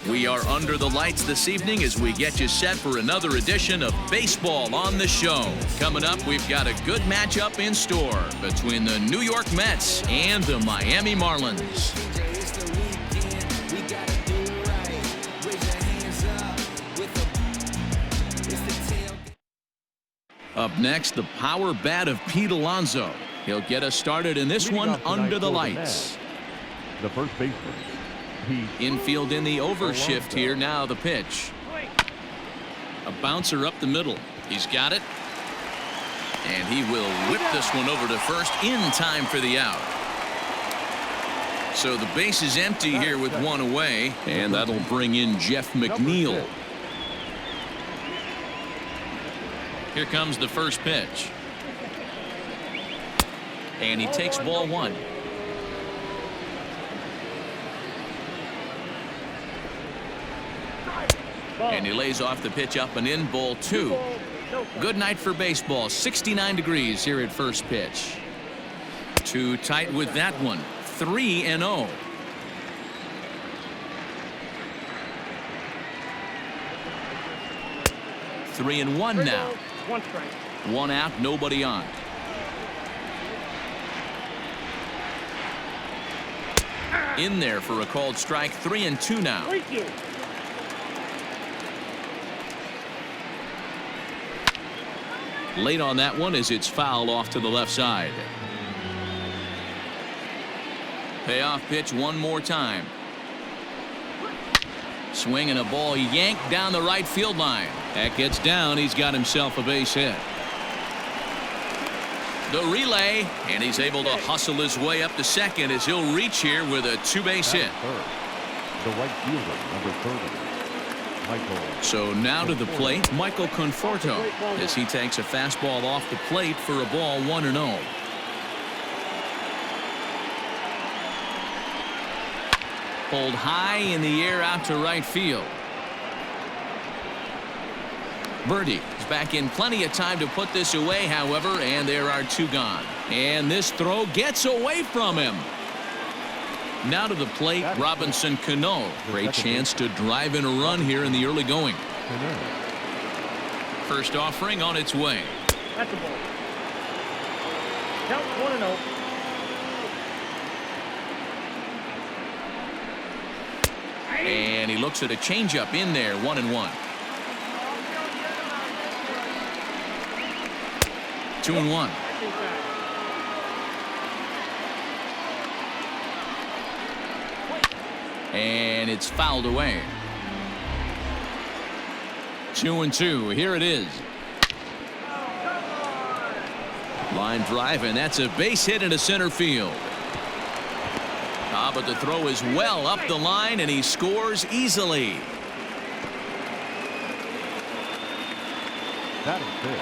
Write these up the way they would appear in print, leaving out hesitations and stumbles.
We are under the lights this evening as we get you set for another edition of Baseball on the Show. Coming up, we've got a good matchup in store between the New York Mets and the Miami Marlins. Up next, the power bat of Pete Alonso. He'll get us started in this one under the lights. The first baseman. Infield in the overshift here. Now the pitch. A bouncer up the middle. He's got it. And he will whip this one over to first in time for the out. So the base is empty here with one away. And that'll bring in Jeff McNeil. Here comes the first pitch. And he takes ball one. And he lays off the pitch up and in, ball two. Good night for baseball. 69 degrees here at first pitch. Too tight with that one. 3-0. Three and one now. One out, nobody on. In there for a called strike. 3-2 now. Late on that one as it's fouled off to the left side. Payoff pitch one more time. Swinging a ball yanked down the right field line. That gets down. He's got himself a base hit. The relay, and he's able to hustle his way up to second as he'll reach here with a two-base hit. The right fielder, number 30. So now to the plate, Michael Conforto, as he takes a fastball off the plate for a ball 1-0. Pulled high in the air out to right field. Birdie is back in plenty of time to put this away, however, and there are two gone. And this throw gets away from him. Now to the plate, Robinson Cano. Great chance to drive in a run here in the early going. First offering on its way. That's a ball. Count 1-0. And he looks at a changeup in there. 1-1. 2-1. And it's fouled away. 2-2. Here it is. Line drive, and that's a base hit into center field. But the throw is well up the line, and he scores easily. That is good.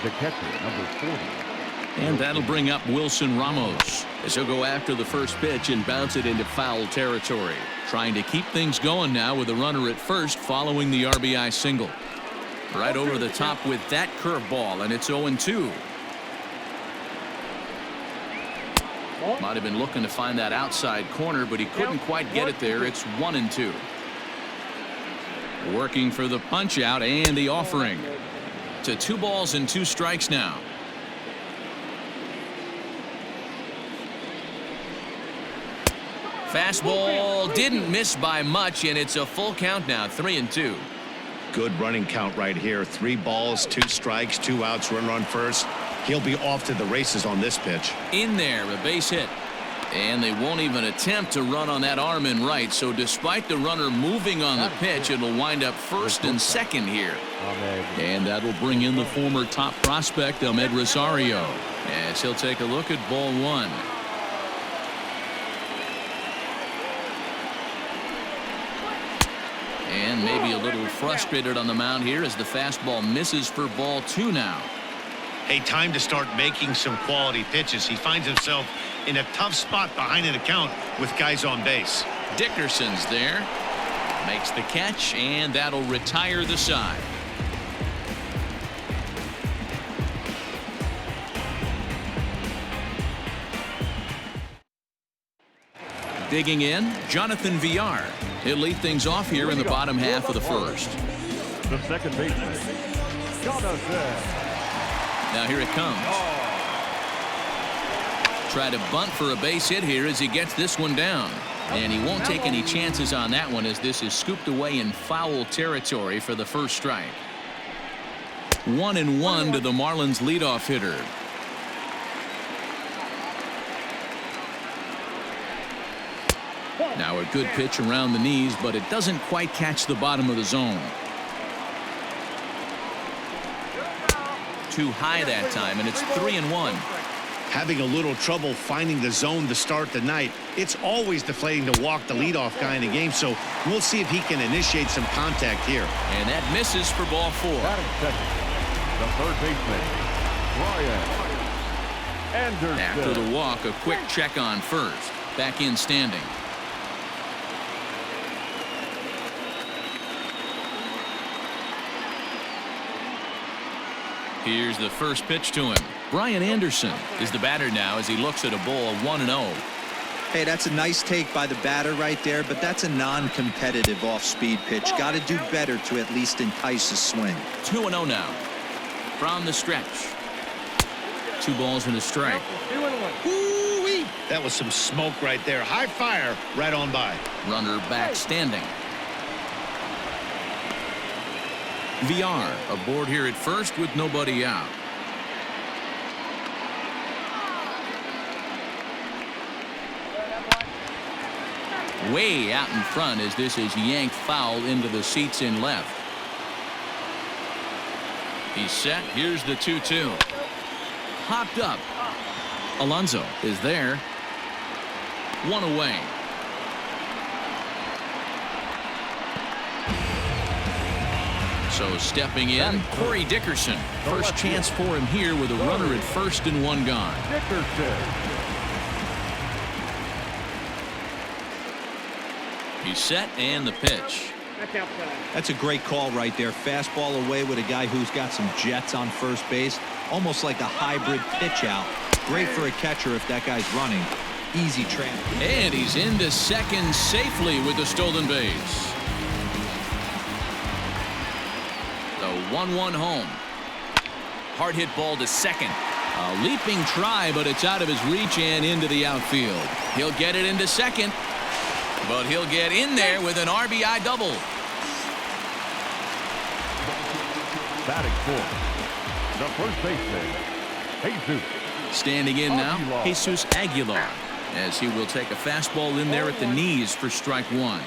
The catcher, number 40. And that'll bring up Wilson Ramos as he'll go after the first pitch and bounce it into foul territory. Trying to keep things going now with a runner at first following the RBI single. Right over the top with that curveball, and it's 0-2. Might have been looking to find that outside corner, but he couldn't quite get it there. It's 1-2. Working for the punch out and the offering. To 2 balls and 2 strikes now. Fastball didn't miss by much, and it's a full count now. 3-2. Good running count right here. 3 balls, 2 strikes, 2 outs, runner on first. He'll be off to the races on this pitch. In there, a base hit. And they won't even attempt to run on that arm in right. So despite the runner moving on the pitch, it'll wind up first and second here. And that'll bring in the former top prospect, Ahmed Rosario, as he'll take a look at ball 1. And maybe a little frustrated on the mound here as the fastball misses for ball 2 now. Hey, time to start making some quality pitches. He finds himself in a tough spot behind an account with guys on base. Dickerson's there. Makes the catch, and that'll retire the side. Digging in, Jonathan Villar. He'll lead things off here in the bottom half of the first. The second baseman, Now here it comes. Try to bunt for a base hit here as he gets this one down. And he won't take any chances on that one as this is scooped away in foul territory for the first strike. 1-1 to the Marlins leadoff hitter. Now a good pitch around the knees, but it doesn't quite catch the bottom of the zone. Too high that time, and it's 3-1. Having a little trouble finding the zone to start the night. It's always deflating to walk the leadoff guy in the game, so we'll see if he can initiate some contact here. And that misses for ball 4. The third baseman, Anderson. After the walk, a quick check on first. Back in standing. Here's the first pitch to him. Brian Anderson is the batter now as he looks at a ball 1-0. Hey, that's a nice take by the batter right there, but that's a non-competitive off-speed pitch. Got to do better to at least entice a swing. 2-0 now. From the stretch. 2 balls and a strike. Ooh-wee. That was some smoke right there. High fire right on by. Runner back standing. VR aboard here at first with nobody out. Way out in front as this is yanked foul into the seats in left. He's set. Here's the 2-2. Hopped up. Alonso is there. 1 away. So stepping in, Corey Dickerson. First chance for him here with a runner at first and 1 gone. He's set and the pitch. That's a great call right there. Fastball away with a guy who's got some jets on first base. Almost like a hybrid pitch out. Great for a catcher if that guy's running. Easy transfer. And he's into second safely with the stolen base. The 1-1 home. Hard hit ball to second. A leaping try, but it's out of his reach and into the outfield. He'll get it into second, but he'll get in there with an RBI double. Batting fourth, the first baseman, Jesus. Standing in now, Jesus Aguilar, as he will take a fastball in there at the knees for strike 1.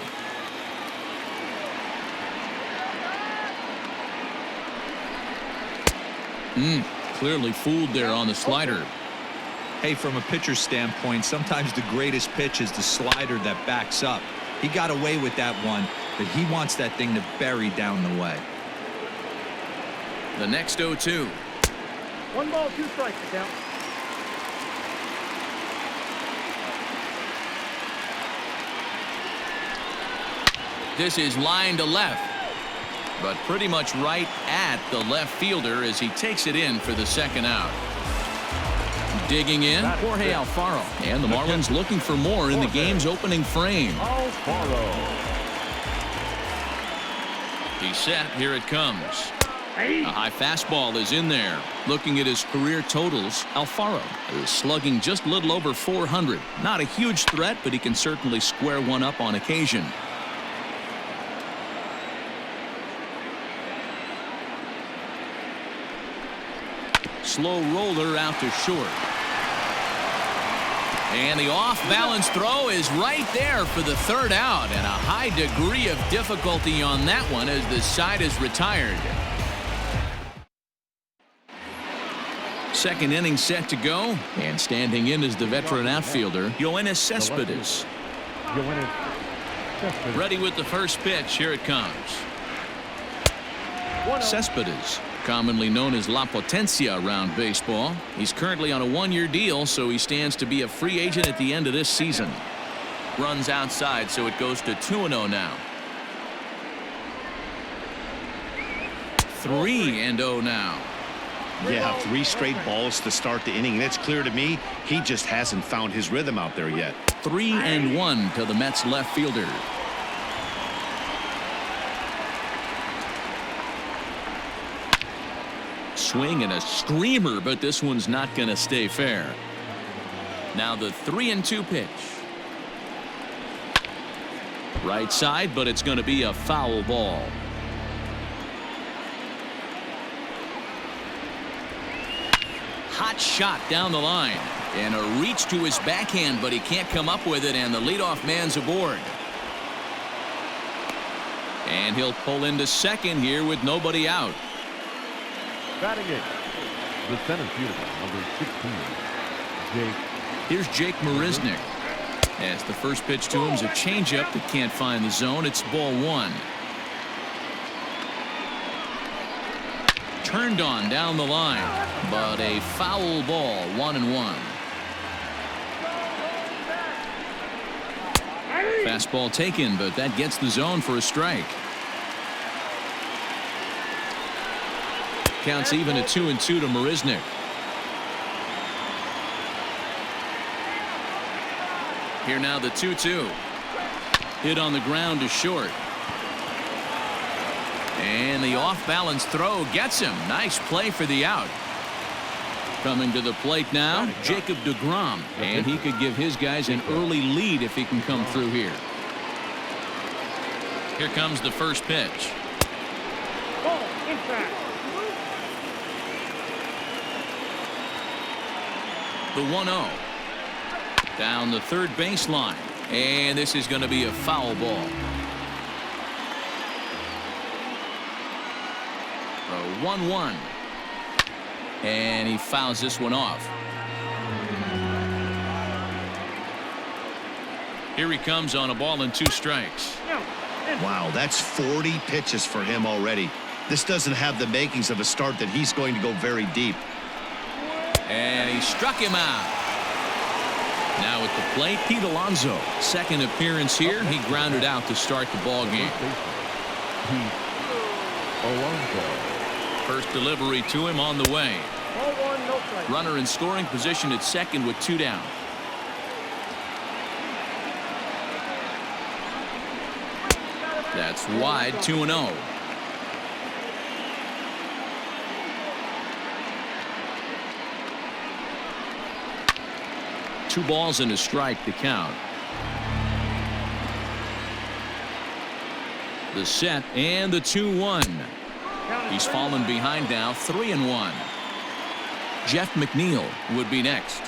Clearly fooled there on the slider. Hey, from a pitcher's standpoint, sometimes the greatest pitch is the slider that backs up. He got away with that one, but he wants that thing to bury down the way. The next 0-2. 1 ball, 2 strikes to count. This is line to left, but pretty much right at the left fielder as he takes it in for the second out. Digging in, Jorge Alfaro, and the Marlins looking for more in the game's opening frame. He's set. Here it comes. A high fastball is in there. Looking at his career totals, Alfaro is slugging just a little over 400. Not a huge threat, but he can certainly square one up on occasion. Slow roller out to short. And the off-balance throw is right there for the third out, and a high degree of difficulty on that one as the side is retired. Second inning set to go, and standing in is the veteran outfielder, Yoenis Cespedes. Ready with the first pitch. Here it comes. Cespedes, commonly known as La Potencia around baseball. He's currently on a 1-year deal, so he stands to be a free agent at the end of this season. Runs outside, so it goes to 2-0 now. 3-0 now. Yeah, 3 straight balls to start the inning, and it's clear to me he just hasn't found his rhythm out there yet. 3-1 to the Mets left fielder. swing and a screamer, but this one's not going to stay fair. Now the 3-2 pitch. Right side, but it's going to be a foul ball. Hot shot down the line. And a reach to his backhand, but he can't come up with it, and the leadoff man's aboard. And he'll pull into second here with nobody out. Batting it, the center fielder, number 16, Jake. Here's Jake Marisnick. As the first pitch to him is a changeup that can't find the zone. It's ball one. Turned on down the line, but a foul ball, 1-1. Fastball taken, but that gets the zone for a strike. Counts even at 2-2 to Marisnick. Here now the 2-2. Hit on the ground to short. And the off-balance throw gets him. Nice play for the out. Coming to the plate now, Jacob Degron. And he could give his guys an early lead if he can come through here. Here comes the first pitch. Ball, inside. The 1-0. Down the third baseline. And this is going to be a foul ball. The 1-1. And he fouls this one off. Here he comes on a ball and 2 strikes. Wow, that's 40 pitches for him already. This doesn't have the makings of a start that he's going to go very deep. And he struck him out. Now at the plate, Pete Alonso. Second appearance here. He grounded out to start the ball game. Alonso. First delivery to him on the way. Ball one, no strike. Runner in scoring position at second with 2 down. That's wide, 2-0. Two balls and a strike to count. The set and the 2-1. He's fallen behind now, 3-1. Jeff McNeil would be next.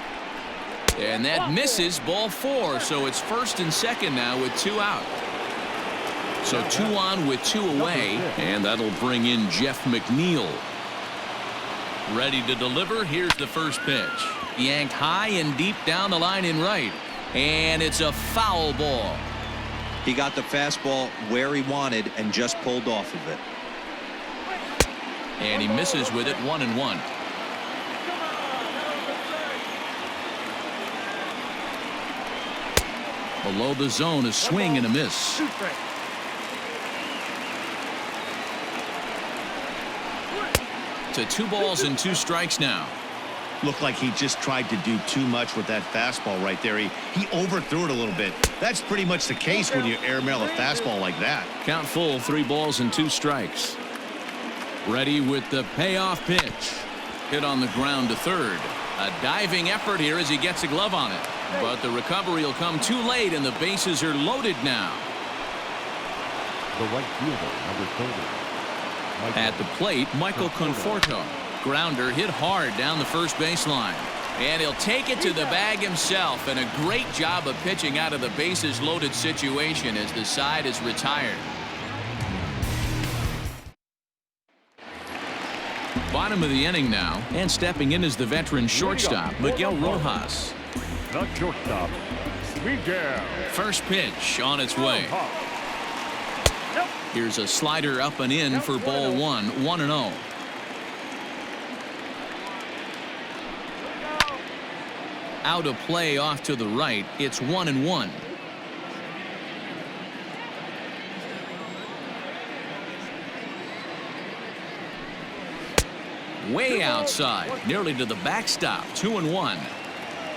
And that misses, ball 4, so it's first and second now with 2 out. So 2 on with 2 away, and that'll bring in Jeff McNeil. Ready to deliver. Here's the first pitch. Yanked high and deep down the line in right, and it's a foul ball. He got the fastball where he wanted and just pulled off of it. And he misses with it, 1-1. Below the zone, a swing and a miss. To 2 balls and 2 strikes now. Looked like he just tried to do too much with that fastball right there. He overthrew it a little bit. That's pretty much the case when you airmail a fastball like that. Count full, 3 balls and 2 strikes. Ready with the payoff pitch. Hit on the ground to third. A diving effort here as he gets a glove on it. But the recovery will come too late, and the bases are loaded now. The right fielder, number 30. At the plate, Michael Conforto. Grounder hit hard down the first baseline. And he'll take it to the bag himself, and a great job of pitching out of the bases loaded situation as the side is retired. Bottom of the inning now, and stepping in is the veteran shortstop, Miguel Rojas. The shortstop, Miguel. First pitch on its way. Here's a slider up and in for ball 1, 1-0. Out of play off to the right. It's 1-1. Way outside, nearly to the backstop. 2-1.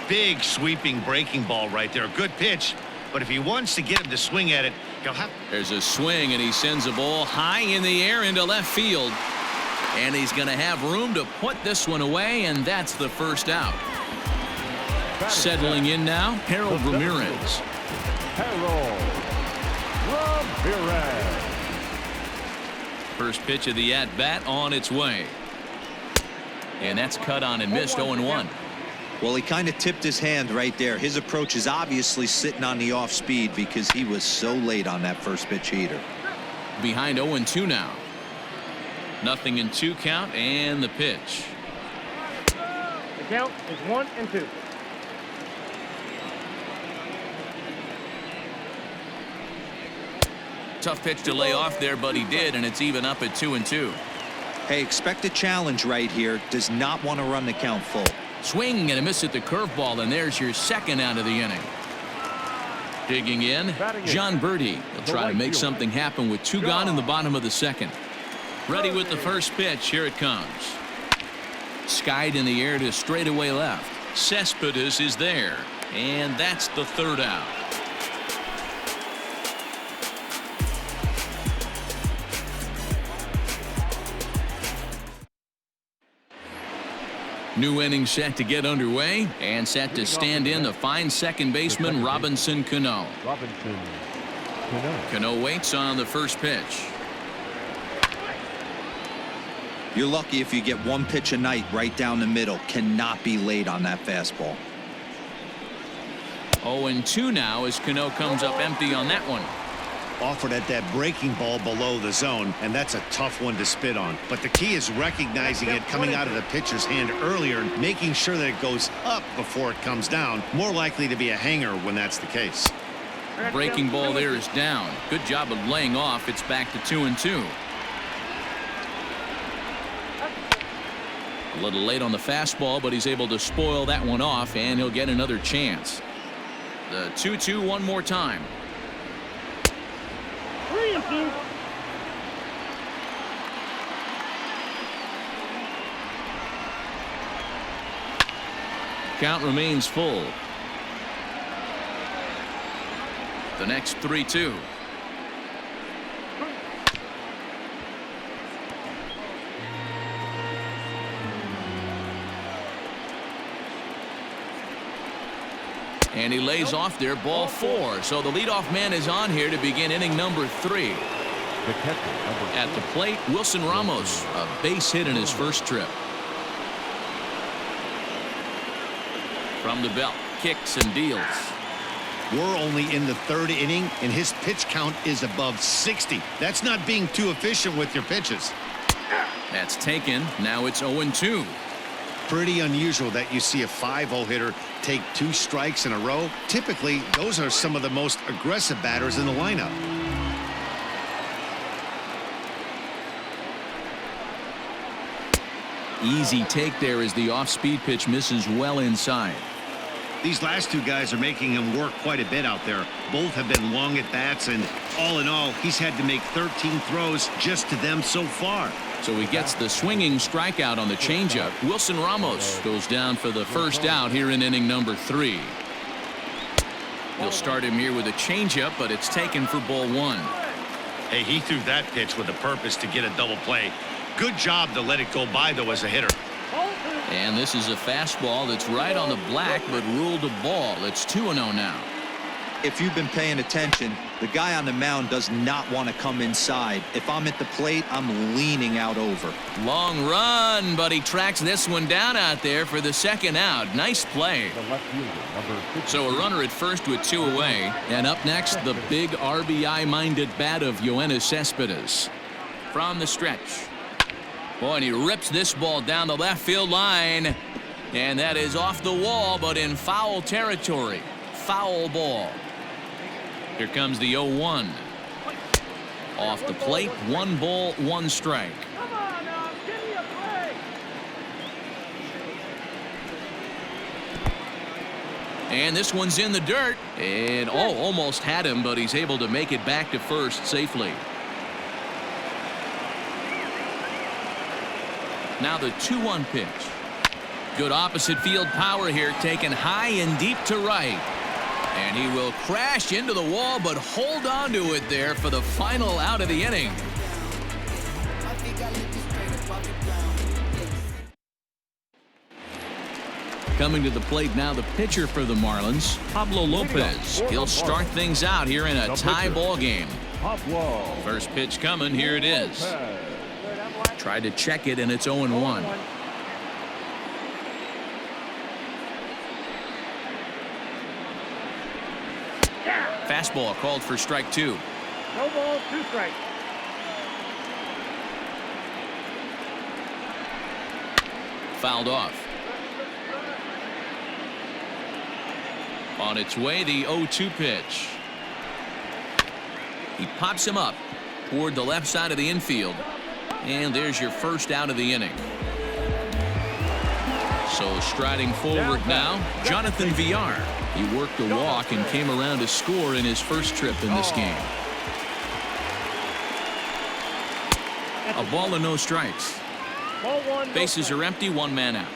Big sweeping breaking ball right there. Good pitch. But if he wants to get him to swing at it, he'll have. There's a swing, and he sends a ball high in the air into left field. And he's going to have room to put this one away, and that's the first out. Settling in now, Harold Ramirez. Harold Ramirez. First pitch of the at-bat on its way. And that's cut on and missed 0-1. Well, he kind of tipped his hand right there. His approach is obviously sitting on the off speed because he was so late on that first pitch heater. Behind 0-2 now. Nothing in 2 count, and the pitch. The count is 1-2. Tough pitch to lay off there, but he did, and it's even up at 2-2. Hey, expect a challenge right here. Does not want to run the count full. Swing and a miss at the curveball, and there's your second out of the inning. Digging in, John Birdie. He'll try to make something happen with 2 gone in the bottom of the second. Ready with the first pitch. Here it comes. Skied in the air to straightaway left. Cespedes is there, and that's the third out. New inning set to get underway, and set to stand in the fine second baseman Robinson Cano. Cano waits on the first pitch. You're lucky if you get 1 pitch a night right down the middle. Cannot be late on that fastball. 0-2 now as Cano comes up empty on that one. Offered at that breaking ball below the zone, and that's a tough one to spit on. But the key is recognizing it coming out of the pitcher's hand earlier and making sure that it goes up before it comes down. More likely to be a hanger when that's the case. Breaking ball there is down. Good job of laying off. It's back to 2-2. A little late on the fastball, but he's able to spoil that one off, and he'll get another chance. The 2-2 one more time. 3-2. Count remains full. The next 3-2. And he lays off there, ball 4. So the leadoff man is on here to begin inning number 3. At the plate, Wilson Ramos, a base hit in his first trip. From the belt, kicks and deals. We're only in the 3rd inning, and his pitch count is above 60. That's not being too efficient with your pitches. That's taken. Now it's 0-2. Pretty unusual that you see a 5-0 hitter take 2 strikes in a row. Typically, those are some of the most aggressive batters in the lineup. Easy take there as the off-speed pitch misses well inside. These last 2 guys are making him work quite a bit out there. Both have been long at bats, and all in all, he's had to make 13 throws just to them so far. So he gets the swinging strikeout on the changeup. Wilson Ramos goes down for the first out here in inning number 3. He'll start him here with a changeup, but it's taken for ball 1. Hey, he threw that pitch with a purpose to get a double play. Good job to let it go by, though, as a hitter. And this is a fastball that's right on the black, but ruled a ball. It's 2-0 now. If you've been paying attention, the guy on the mound does not want to come inside. If I'm at the plate, I'm leaning out over. Long run, but he tracks this one down out there for the second out. Nice play. So a runner at first with 2 away. And up next, the big RBI-minded bat of Yoenis Cespedes. From the stretch. Boy, and he rips this ball down the left field line. And that is off the wall, but in foul territory. Foul ball. Here comes the 0-1. Off the plate, 1 ball, 1 strike. Come on now, give me a break. And this one's in the dirt. And almost had him, but he's able to make it back to first safely. Now the 2-1 pitch. Good opposite field power here, taken high and deep to right. And he will crash into the wall, but hold on to it there for the final out of the inning. Coming to the plate now, the pitcher for the Marlins, Pablo Lopez. He'll start things out here in a tie ball game. Pablo. First pitch coming. Here it is. Tried to check it, and it's 0-1. Fastball called for strike 2. No ball, 2 strikes. Fouled off. On its way, the 0-2 pitch. He pops him up toward the left side of the infield. And there's your first out of the inning. So striding forward now, Jonathan Villar. He worked a walk and came around to score in his first trip in this game. A ball and no strikes. Ball 1. Bases are empty, 1 man out.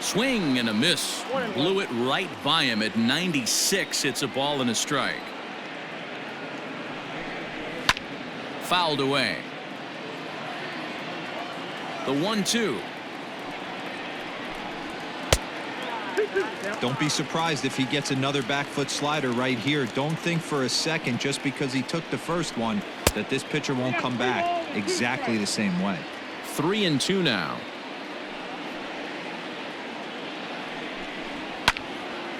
Swing and a miss. Blew it right by him at 96. It's a ball and a strike. Fouled away. The 1-2. Don't be surprised if he gets another back foot slider right here. Don't think for a second, just because he took the first one, that this pitcher won't come back exactly the same way. 3-2 now.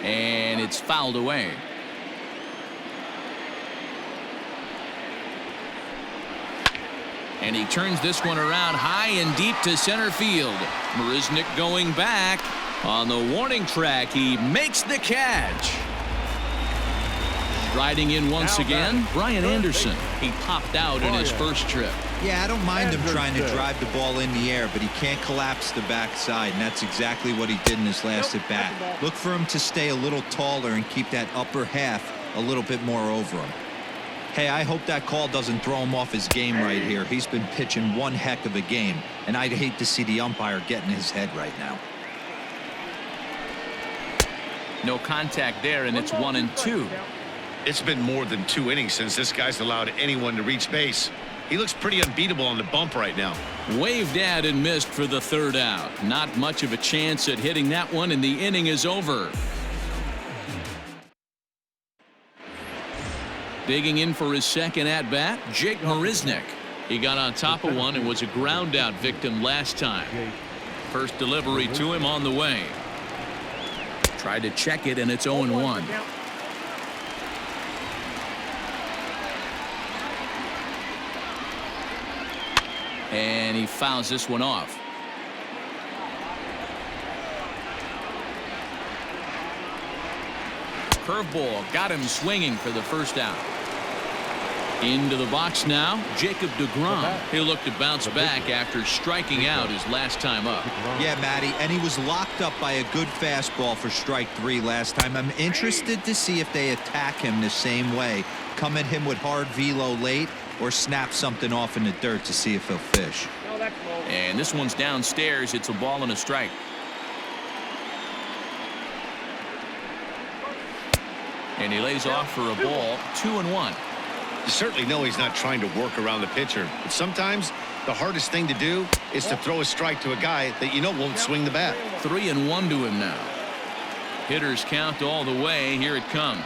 And it's fouled away. And he turns this one around high and deep to center field. Marisnick going back. On the warning track, he makes the catch. Riding in once again, Brian Anderson. He popped out in his first trip. Yeah, I don't mind him trying to drive the ball in the air, but he can't collapse the backside, and that's exactly what he did in his last at bat. Look for him to stay a little taller and keep that upper half a little bit more over him. Hey, I hope that call doesn't throw him off his game right here. He's been pitching one heck of a game, and I'd hate to see the umpire get in his head right now. No contact there, and it's 1-2. It's been more than 2 innings since this guy's allowed anyone to reach base. He looks pretty unbeatable on the bump right now. Waved at and missed for the 3rd out. Not much of a chance at hitting that one, and the inning is over. Digging in for his second at bat, Jake Marisnick. He got on top of one and was a ground out victim last time. First delivery to him on the way. Tried to check it, and it's 0-1. And he fouls this one off. Curveball got him swinging for the first out. Into the box now, Jacob Degron. He'll look to bounce back after striking out his last time up. Yeah, Matty, and he was locked up by a good fastball for strike 3 last time. I'm interested to see if they attack him the same way. Come at him with hard velo late, or snap something off in the dirt to see if he'll fish. And this one's downstairs. It's a ball and a strike. And he lays off for a ball. 2-1. You certainly know he's not trying to work around the pitcher, but sometimes the hardest thing to do is to throw a strike to a guy that you know won't swing the bat. 3-1 to him now. Hitters count all the way. Here it comes.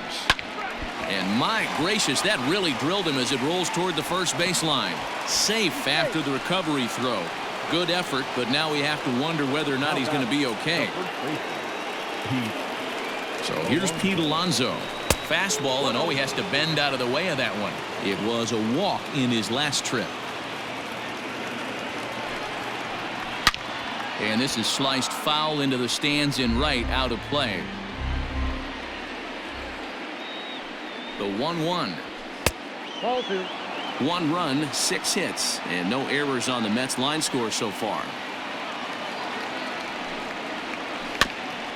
And my gracious, that really drilled him as it rolls toward the first baseline. Safe after the recovery throw. Good effort, but now we have to wonder whether or not he's going to be okay. So here's Pete Alonso. Fastball, and he has to bend out of the way of that one. It was a walk in his last trip. And this is sliced foul into the stands in right, out of play. The 1-1. Ball 2. 1 run, 6 hits, and no errors on the Mets line score so far.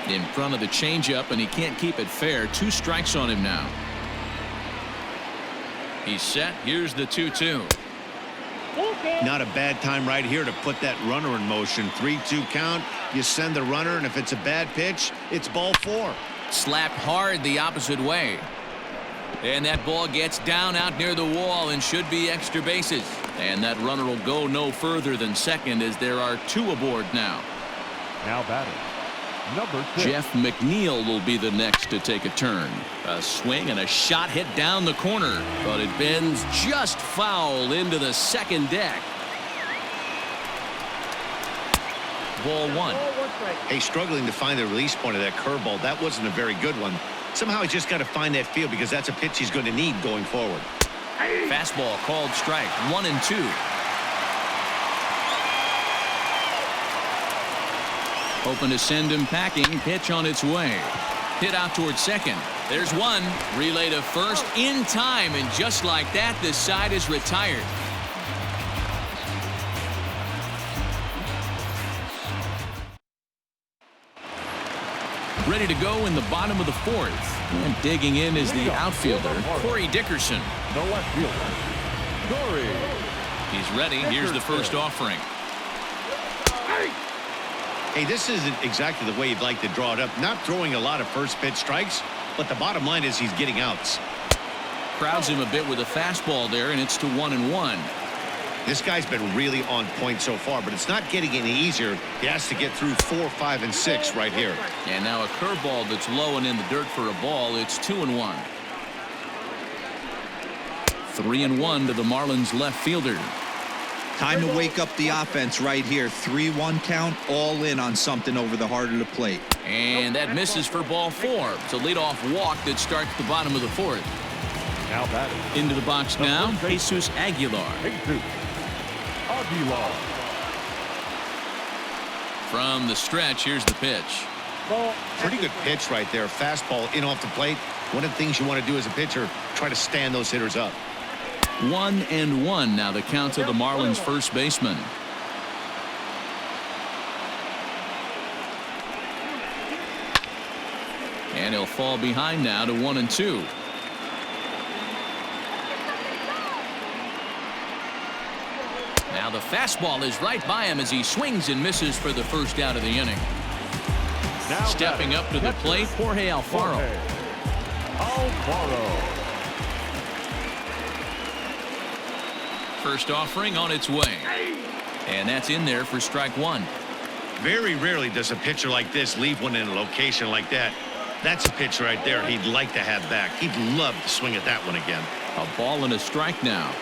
In front of the changeup, and he can't keep it fair. 2 strikes on him now. He's set. Here's the 2-2. Not a bad time right here to put that runner in motion. 3-2 count. You send the runner, and if it's a bad pitch, it's ball 4. Slapped hard the opposite way. And that ball gets down out near the wall and should be extra bases. And that runner will go no further than second as there are 2 aboard now. Now batting, number 6. Jeff McNeil will be the next to take a turn. A swing and a shot hit down the corner, but it bends just foul into the second deck. Ball 1. Hey, struggling to find the release point of that curveball. That wasn't a very good one. Somehow he's just got to find that field because that's a pitch he's going to need going forward. Fastball called strike. 1-2. Hoping to send him packing. Pitch on its way. Hit out towards second. There's one. Relay to first in time, and just like that, the side is retired. Ready to go in the bottom of the 4th. And digging in is the outfielder, Corey Dickerson. The left fielder, Corey. He's ready. Here's the first offering. Hey, this isn't exactly the way you'd like to draw it up. Not throwing a lot of first pitch strikes, but the bottom line is he's getting outs. Crowds him a bit with a fastball there, and it's to 1-1. This guy's been really on point so far, but it's not getting any easier. He has to get through 4, 5, and 6 right here. And now a curveball that's low and in the dirt for a ball. It's 2-1. 3-1 to the Marlins left fielder. Time to wake up the offense right here. 3-1 count, all in on something over the heart of the plate. And that misses for ball 4. It's a leadoff walk that starts the bottom of the 4th. Now batting, Into the box now, Jesus Aguilar. Jesus Aguilar. From the stretch, here's the pitch. Pretty good pitch right there. Fastball in off the plate. One of the things you want to do as a pitcher, try to stand those hitters up. 1-1 now the count to the Marlins first baseman. And he'll fall behind now to 1-2. Now the fastball is right by him as he swings and misses for the first out of the inning. Now Stepping up to the plate, Jorge Alfaro. Alfaro. First offering on its way. And that's in there for strike 1. Very rarely does a pitcher like this leave one in a location like that. That's a pitch right there he'd like to have back. He'd love to swing at that one again. A ball and a strike now.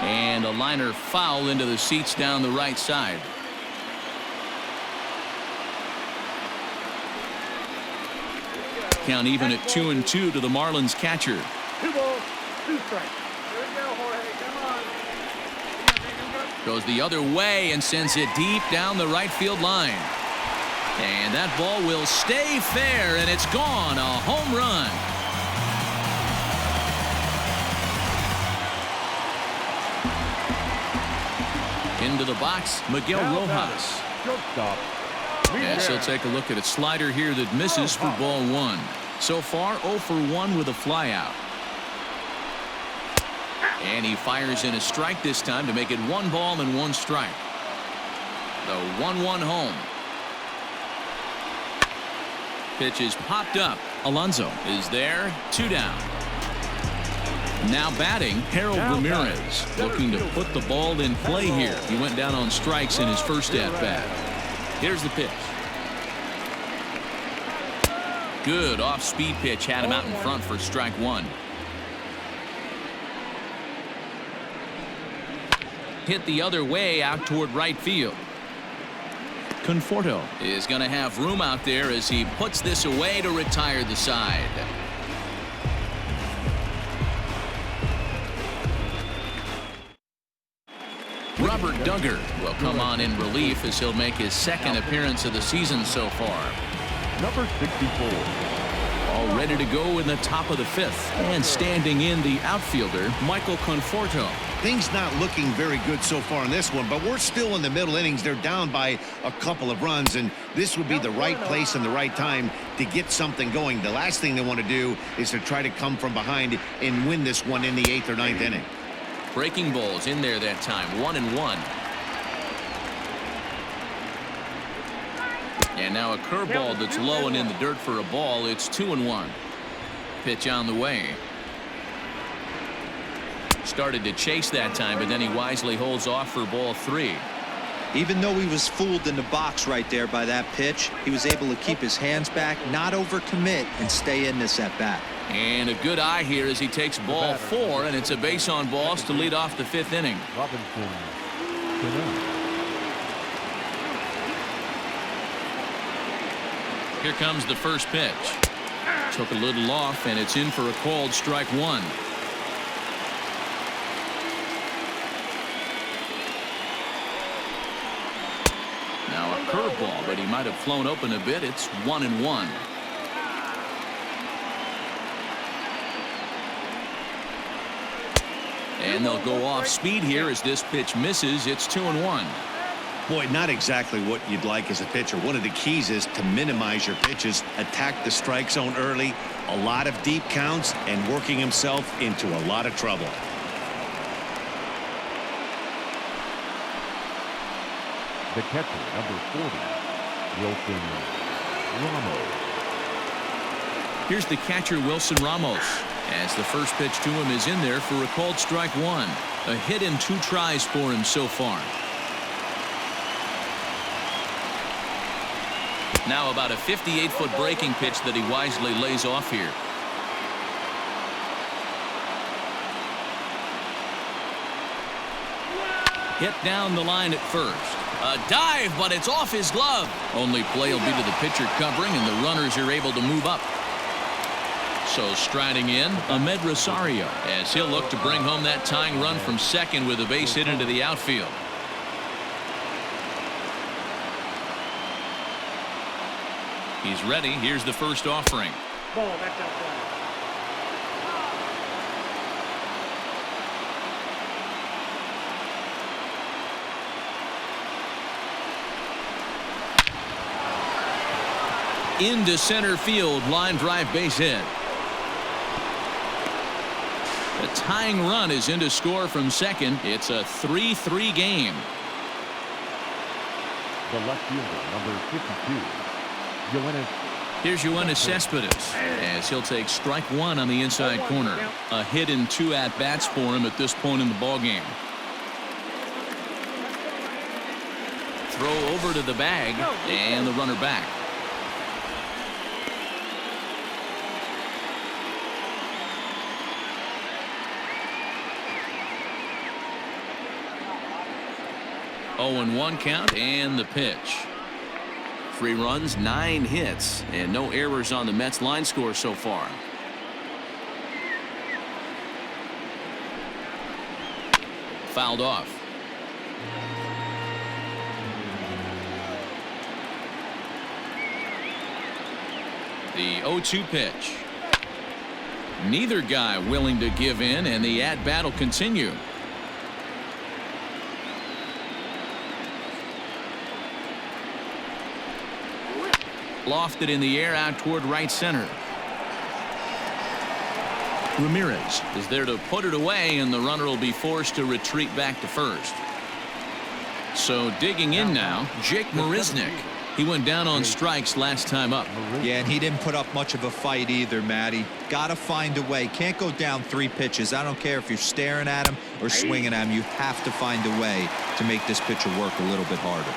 And a liner foul into the seats down the right side. Count even at 2-2 to the Marlins catcher. 2 balls, 2 strikes. There we go, Jorge. Come on. Goes the other way and sends it deep down the right field line. And that ball will stay fair, and it's gone. A home run. Into the box, Miguel Rojas. Shortstop. Yes, he'll take a look at a slider here that misses for ball 1. So far, 0 for 1 with a flyout. And he fires in a strike this time to make it 1 ball and 1 strike. The 1-1 home. Pitch is popped up. Alonso is there. 2 down. Now batting, Harold Ramirez, looking to put the ball in play here. He went down on strikes in his first at-bat. Here's the pitch. Good off-speed pitch, had him out in front for strike 1. Hit the other way out toward right field. Conforto is going to have room out there as he puts this away to retire the side. Robert Duggar will come on in relief as he'll make his second appearance of the season so far. Number 64. All ready to go in the top of the 5th. And standing in the outfielder, Michael Conforto. Things not looking very good so far in this one, but we're still in the middle innings. They're down by a couple of runs, and this would be the right place and the right time to get something going. The last thing they want to do is to try to come from behind and win this one in the 8th or 9th inning. Breaking balls in there that time. 1-1. And now a curveball that's low and in the dirt for a ball. It's 2-1. Pitch on the way. Started to chase that time, but then he wisely holds off for ball 3. Even though he was fooled in the box right there by that pitch, he was able to keep his hands back, not overcommit, and stay in this at bat. And a good eye here as he takes ball 4, and it's a base on balls to lead off the 5th inning. Robinson. Here comes the first pitch. Took a little off, and it's in for a called strike 1. Now a curveball, but he might have flown open a bit. It's 1-1. And they'll go off speed here as this pitch misses. It's 2-1. Boy, not exactly what you'd like as a pitcher. One of the keys is to minimize your pitches, attack the strike zone early, a lot of deep counts, and working himself into a lot of trouble. The catcher, number 40, Wilson Ramos. Here's the catcher, Wilson Ramos, as the first pitch to him is in there for a called strike 1. A hit in 2 tries for him so far. Now about a 58-foot breaking pitch that he wisely lays off here. Hit down the line at first. A dive, but it's off his glove. Only play will be to the pitcher covering, and the runners are able to move up. So striding in, Ahmed Rosario, as he'll look to bring home that tying run from second with a base hit into the outfield. He's ready. Here's the first offering. Ball, that's outside. Into center field, line drive, base hit. The tying run is in to score from second. It's a 3-3 game. The left fielder, number 52, Yoenis. Here's Yoenis Cespedes, as he'll take strike 1 on the inside corner. A hit in 2 at-bats for him at this point in the ballgame. Throw over to the bag, and the runner back. Oh, 1 count, and the pitch. 3 runs, 9 hits, and no errors on the Mets line score so far. Fouled off. The 0-2 pitch. Neither guy willing to give in, and the at-bat will continue. Lofted in the air out toward right center. Ramirez is there to put it away, and the runner will be forced to retreat back to first. So digging in now, Jake Marisnick. He went down on strikes last time up. Yeah, and he didn't put up much of a fight either, Matty. Gotta find a way. Can't go down 3 pitches. I don't care if you're staring at him or swinging at him. You have to find a way to make this pitcher work a little bit harder.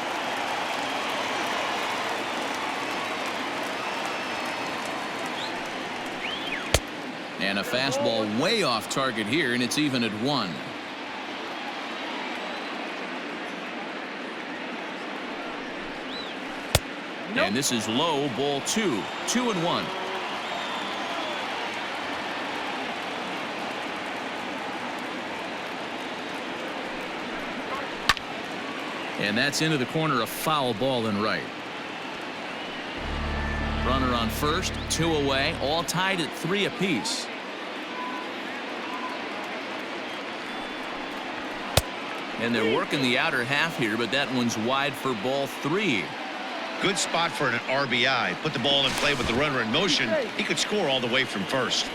And a fastball way off target here, and it's even at 1. And this is low, ball 2. 2-1. And that's into the corner, a foul ball and right. Runner on first, 2 away, all tied at 3 apiece. And they're working the outer half here, but that one's wide for ball 3. Good spot for an RBI. Put the ball in play with the runner in motion. He could score all the way from first.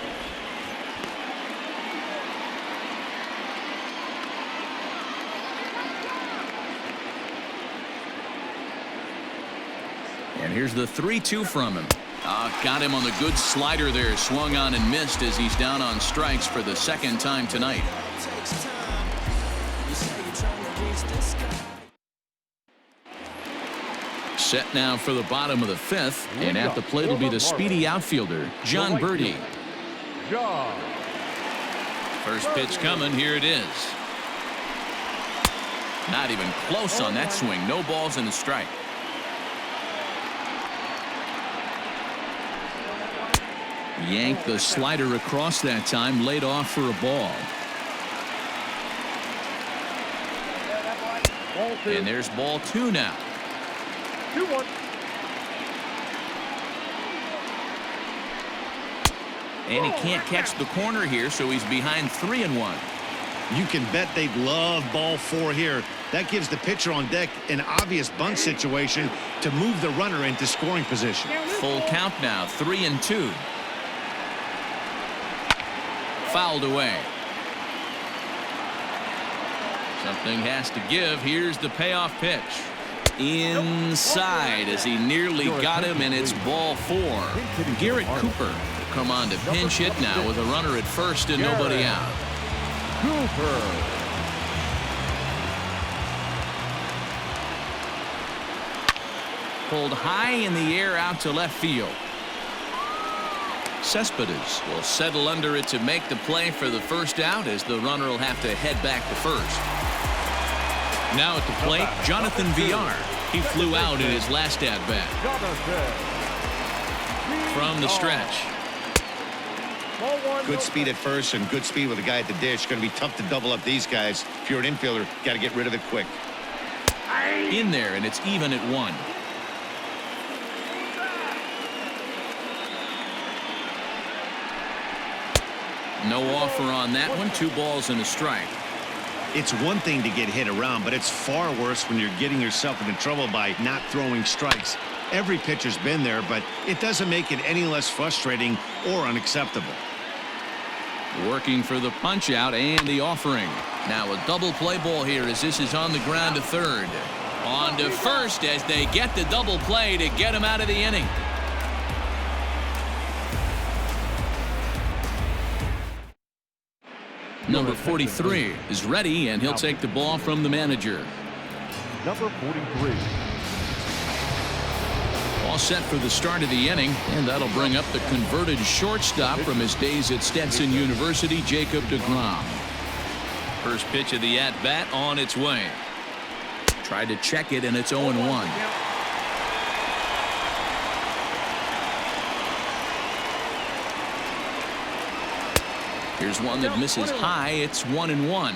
And here's the 3-2 from him. Got him on the good slider there. Swung on and missed as he's down on strikes for the second time tonight. Set now for the bottom of the fifth, and at the plate will be the speedy outfielder, John Birdie. First pitch coming. Here it is. Not even close on that swing. No balls and a strike. Yanked the slider across that time, laid off for a ball. And there's ball 2 now. 2-1. And he can't catch the corner here, so he's behind 3-1. You can bet they'd love ball 4 here. That gives the pitcher on deck an obvious bunt situation to move the runner into scoring position. Full count now, 3-2. Fouled away. Something has to give. Here's the payoff pitch. Inside as he nearly got him, and it's ball 4. Garrett Cooper will come on to pinch hit now with a runner at first and nobody out. Cooper. Pulled high in the air out to left field. Cespedes will settle under it to make the play for the first out, as the runner will have to head back to first. Now at the plate, Jonathan Villar. He flew out in his last at-bat. From the stretch. Good speed at first and good speed with the guy at the dish. Going to be tough to double up these guys. If you're an infielder, got to get rid of it quick. In there, and it's even at 1. No offer on that one. 2 balls and a strike. It's one thing to get hit around, but it's far worse when you're getting yourself into trouble by not throwing strikes. Every pitcher's been there, but it doesn't make it any less frustrating or unacceptable. Working for the punch out and the offering. Now a double play ball here as this is on the ground to third. On to first as they get the double play to get him out of the inning. Number 43 is ready, and he'll take the ball from the manager. Number 43. All set for the start of the inning, and that'll bring up the converted shortstop from his days at Stetson University, Jacob Degron. First pitch of the at-bat on its way. Tried to check it, and it's 0-1. Here's one that misses high. It's 1-1.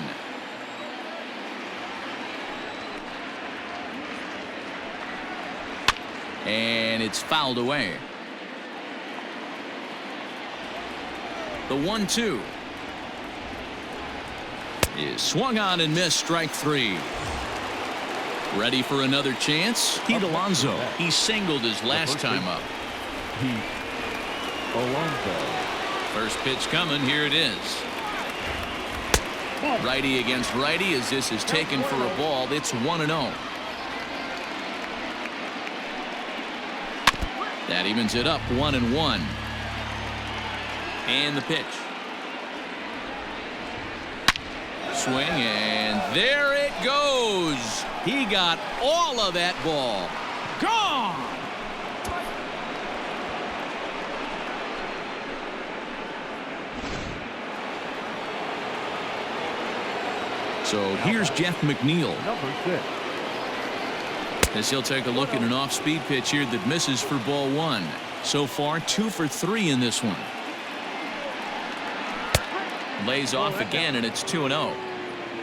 And it's fouled away. The 1-2 is swung on and missed. Strike 3. Ready for another chance. Pete Alonso. He singled his last time up. Pete Alonso. First pitch coming. Here it is. Righty against righty as this is taken for a ball. It's 1-0. That evens it up 1-1. And the pitch. Swing, and there it goes. He got all of that ball. Gone. So here's Jeff McNeil. Number 6. As he'll take a look at an off-speed pitch here that misses for ball 1. So far 2 for 3 in this one. Lays off again, and it's 2-0.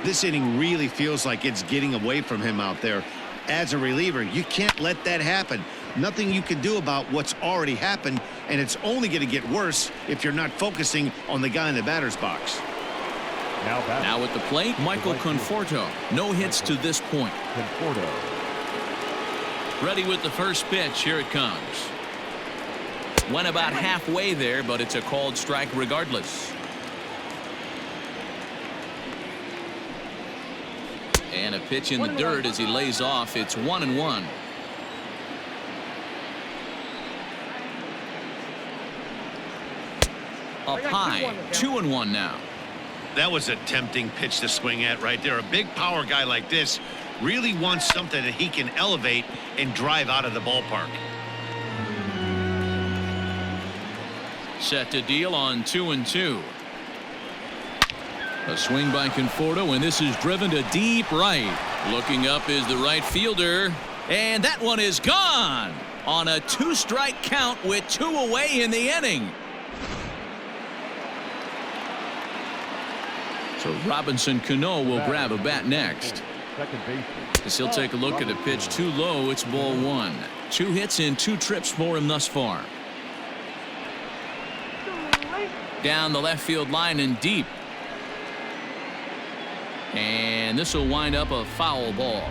This inning really feels like it's getting away from him out there. As a reliever, you can't let that happen. Nothing you can do about what's already happened, and it's only going to get worse if you're not focusing on the guy in the batter's box. Now at the plate, Michael Conforto. No hits to this point. Conforto. Ready with the first pitch. Here it comes. Went about halfway there, but it's a called strike regardless. And a pitch in the dirt as he lays off. It's 1-1. up high. 2-1 now. That was a tempting pitch to swing at right there. A big power guy like this really wants something that he can elevate and drive out of the ballpark. Set to deal on 2-2. A swing by Conforto, and this is driven to deep right. Looking up is the right fielder, and that one is gone on a 2-strike count with 2 away in the inning. So Robinson Cano will grab a bat next. As he'll take a look at a pitch too low. It's ball 1. 2 hits and 2 trips for him thus far. Down the left field line and deep. And this will wind up a foul ball.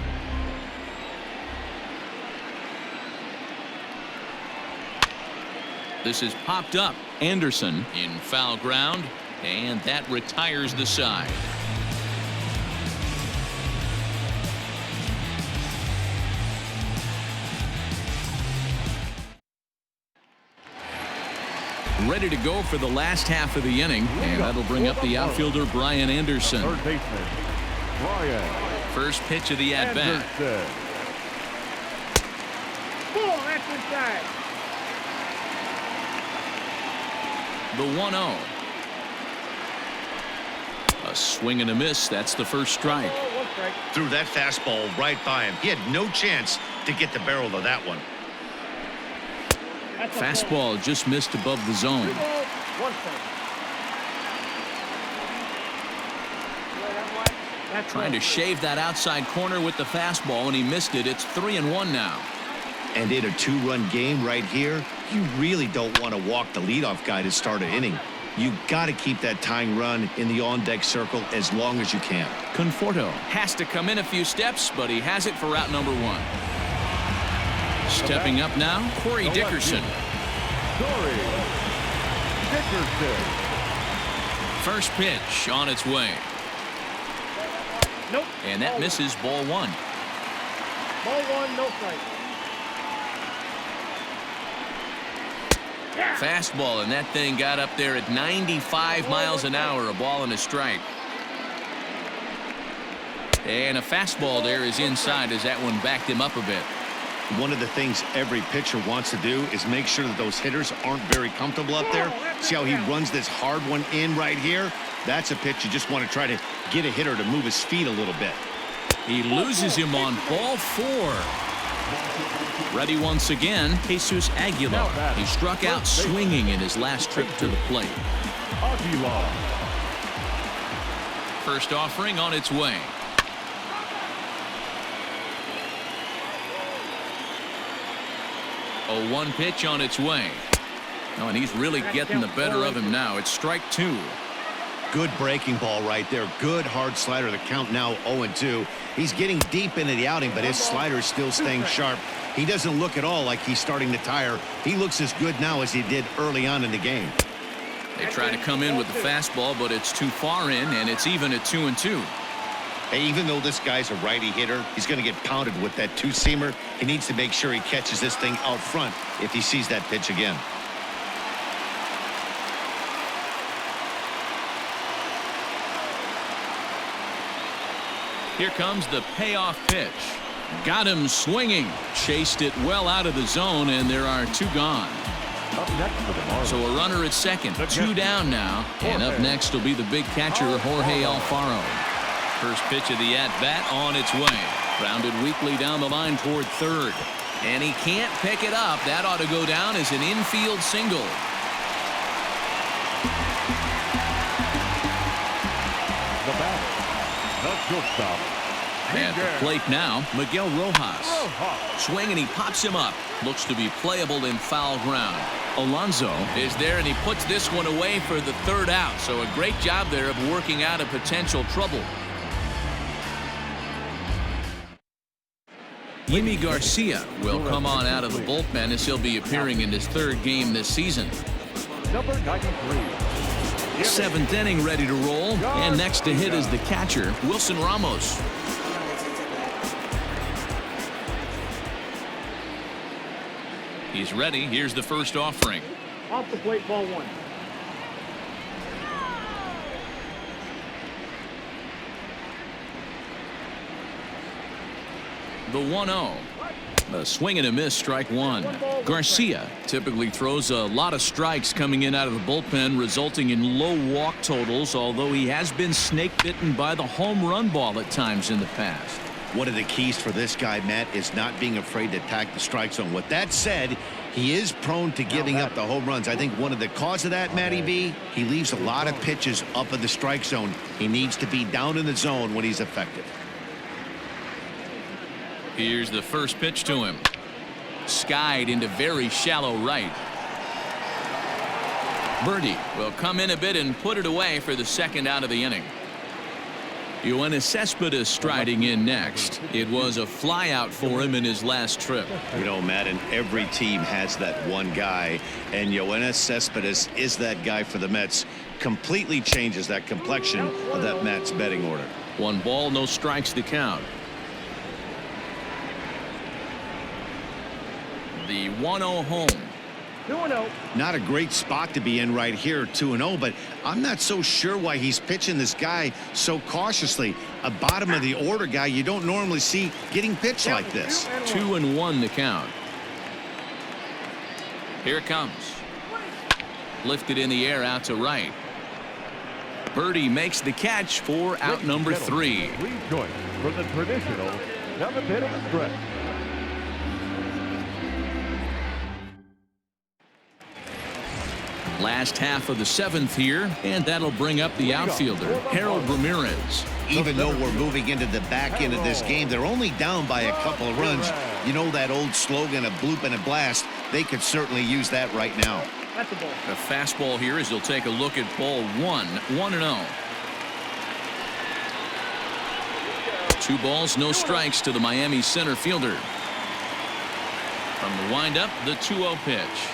This is popped up. Anderson in foul ground, and that retires the side. Ready to go for the last half of the inning, and that'll bring up the outfielder Brian Anderson. Third baseman, Brian. First pitch of the at-bat. Ball, that's inside. The 1-0. A swing and a miss. That's the first strike. Threw that fastball right by him. He had no chance to get the barrel of that one. Fastball just missed above the zone. Trying to shave that outside corner with the fastball, and he missed it. It's 3-1 now. And in a 2-run game right here, you really don't want to walk the leadoff guy to start an inning. You got to keep that tying run in the on-deck circle as long as you can. Conforto has to come in a few steps, but he has it for out number 1. Stepping up now, Corey Dickerson. First pitch on its way. Nope. And that misses ball 1. Ball 1, no strike. Fastball, and that thing got up there at 95 miles an hour, a ball and a strike. And a fastball there is inside as that one backed him up a bit. One of the things every pitcher wants to do is make sure that those hitters aren't very comfortable up there. See how he runs this hard one in right here? That's a pitch you just want to try to get a hitter to move his feet a little bit. He loses him on ball 4. Ready once again, Jesus Aguilar. He struck out swinging in his last trip to the plate. First offering on its way. A 1 pitch on its way. Oh, and he's really getting the better of him now. It's strike 2. Good breaking ball right there. Good hard slider. The count now 0-2. He's getting deep into the outing, but his slider is still staying sharp. He doesn't look at all like he's starting to tire. He looks as good now as he did early on in the game. They try to come in with the fastball, but it's too far in, and it's even at 2-2. Hey, even though this guy's a righty hitter, he's going to get pounded with that 2-seamer. He needs to make sure he catches this thing out front if he sees that pitch again. Here comes the payoff pitch. Got him swinging. Chased it well out of the zone, and there are 2 gone. Up next for the Marlins. So a runner at second. 2 down now. And up next will be the big catcher, Jorge Alfaro. First pitch of the at-bat on its way. Grounded weakly down the line toward third. And he can't pick it up. That ought to go down as an infield single. The batter, the shortstop. At the plate now, Miguel Rojas. Swing and he pops him up. Looks to be playable in foul ground. Alonso is there and he puts this one away for the 3rd out. So a great job there of working out a potential trouble. Yimi Garcia will come on out of the bullpen as he'll be appearing in his 3rd game this season. Number 93. 7th inning ready to roll, and next to hit is the catcher, Wilson Ramos. He's ready. Here's the first offering. Off the plate, ball 1. The 1-0. A swing and a miss, strike one. Garcia typically throws a lot of strikes coming in out of the bullpen, resulting in low walk totals, although he has been snake bitten by the home run ball at times in the past. One of the keys for this guy, Matt, is not being afraid to attack the strike zone. With that said, he is prone to giving up the home runs. I think one of the cause of that, Matty V, he leaves a lot of pitches up in the strike zone. He needs to be down in the zone when he's effective. Here's the first pitch to him. Skied into very shallow right. Birdie will come in a bit and put it away for the second out of the inning. Yoenis Cespedes striding in next. It was a flyout for him in his last trip. You know, Matt, and every team has that one guy, and Yoenis Cespedes is that guy for the Mets. Completely changes that complexion of that Mets betting order. 1 ball, no strikes to count. The 1-0 home. 2-0. Not a great spot to be in right here, 2-0, but I'm not so sure why he's pitching this guy so cautiously. A bottom of the order guy you don't normally see getting pitched like this. 2-1 the count. Here it comes. Lifted in the air out to right. Birdie makes the catch for out number 3. Please join for the traditional 7th stretch. Last half of the 7th here, and that'll bring up the outfielder, Harold Ramirez. Even though we're moving into the back end of this game, they're only down by a couple of runs. You know that old slogan, a bloop and a blast. They could certainly use that right now. That's a ball. A fastball here as he'll take a look at ball 1, 1-0. 2 balls, no strikes to the Miami center fielder. From the windup, the 2-0 pitch.